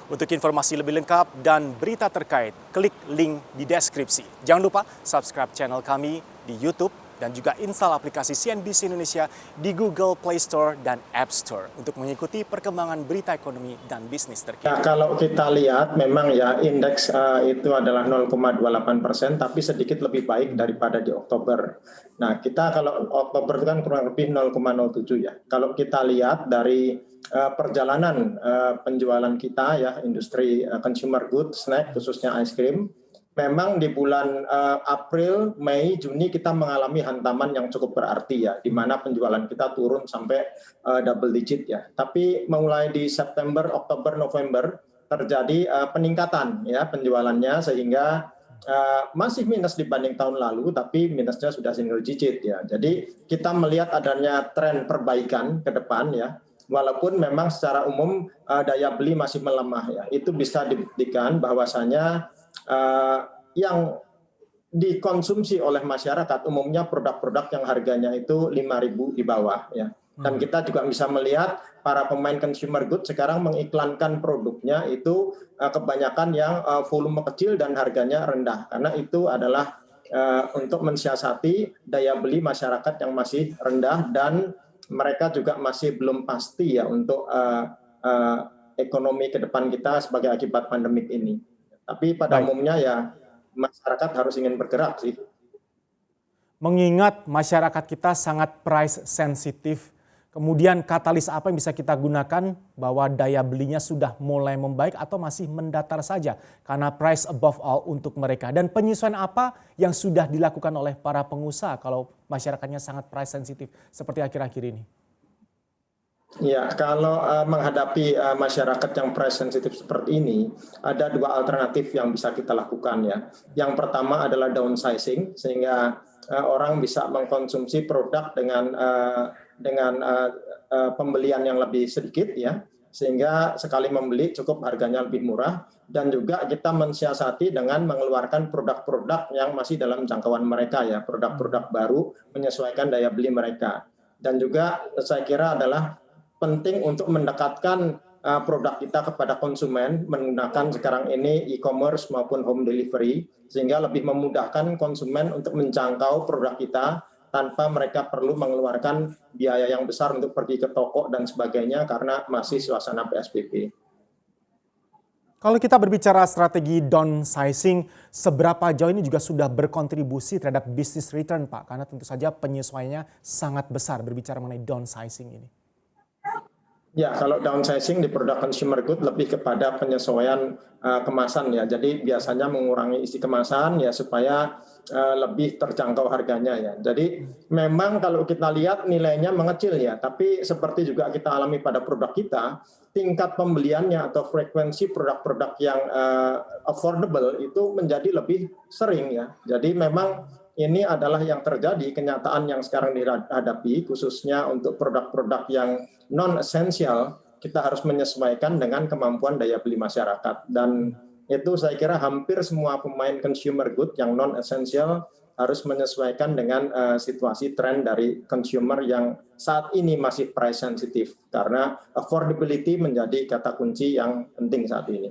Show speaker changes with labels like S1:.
S1: Untuk informasi lebih lengkap dan berita terkait, klik link di deskripsi. Jangan lupa subscribe channel kami di YouTube dan juga install aplikasi CNBC Indonesia di Google Play Store dan App Store untuk mengikuti perkembangan berita ekonomi dan bisnis terkini.
S2: Ya, kalau kita lihat memang ya indeks itu adalah 0,28%, tapi sedikit lebih baik daripada di Oktober. Nah, kita kalau Oktober itu kan kurang lebih 0,07 ya. Kalau kita lihat dari perjalanan penjualan kita ya, industri consumer goods, snack khususnya ice cream, memang di bulan April, Mei, Juni kita mengalami hantaman yang cukup berarti ya, di mana penjualan kita turun sampai double digit ya. Tapi mulai di September, Oktober, November terjadi peningkatan ya penjualannya sehingga masih minus dibanding tahun lalu, tapi minusnya sudah single digit ya. Jadi kita melihat adanya tren perbaikan ke depan ya. Walaupun memang secara umum daya beli masih melemah ya. Itu bisa dibuktikan bahwasanya yang dikonsumsi oleh masyarakat umumnya produk-produk yang harganya itu 5.000 di bawah ya. Dan kita juga bisa melihat para pemain consumer goods sekarang mengiklankan produknya itu kebanyakan yang volume kecil dan harganya rendah, karena itu adalah untuk mensiasati daya beli masyarakat yang masih rendah dan mereka juga masih belum pasti ya untuk ekonomi ke depan kita sebagai akibat pandemik ini. Tapi pada umumnya ya masyarakat harus ingin bergerak sih.
S1: Mengingat masyarakat kita sangat price sensitif, kemudian katalis apa yang bisa kita gunakan bahwa daya belinya sudah mulai membaik atau masih mendatar saja karena price above all untuk mereka? Dan penyesuaian apa yang sudah dilakukan oleh para pengusaha kalau masyarakatnya sangat price sensitif seperti akhir-akhir ini?
S2: Ya, kalau menghadapi masyarakat yang price sensitif seperti ini, ada dua alternatif yang bisa kita lakukan ya. Yang pertama adalah downsizing, sehingga orang bisa mengkonsumsi produk dengan pembelian yang lebih sedikit ya, sehingga sekali membeli cukup harganya lebih murah, dan juga kita mensiasati dengan mengeluarkan produk-produk yang masih dalam jangkauan mereka ya, produk-produk baru menyesuaikan daya beli mereka. Dan juga saya kira adalah penting untuk mendekatkan produk kita kepada konsumen menggunakan sekarang ini e-commerce maupun home delivery, sehingga lebih memudahkan konsumen untuk menjangkau produk kita tanpa mereka perlu mengeluarkan biaya yang besar untuk pergi ke toko dan sebagainya karena masih suasana PSBB.
S1: Kalau kita berbicara strategi downsizing, seberapa jauh ini juga sudah berkontribusi terhadap business return, Pak? Karena tentu saja penyesuaiannya sangat besar berbicara mengenai downsizing ini.
S2: Ya, kalau downsizing di produk consumer good lebih kepada penyesuaian kemasan ya. Jadi biasanya mengurangi isi kemasan ya supaya lebih terjangkau harganya ya. Jadi memang kalau kita lihat nilainya mengecil ya, tapi seperti juga kita alami pada produk kita, tingkat pembeliannya atau frekuensi produk-produk yang affordable itu menjadi lebih sering ya. Jadi memang ini adalah yang terjadi, kenyataan yang sekarang dihadapi, khususnya untuk produk-produk yang non-esensial, kita harus menyesuaikan dengan kemampuan daya beli masyarakat. Dan itu saya kira hampir semua pemain consumer good yang non-esensial harus menyesuaikan dengan situasi tren dari consumer yang saat ini masih price sensitif. Karena affordability menjadi kata kunci yang penting saat ini.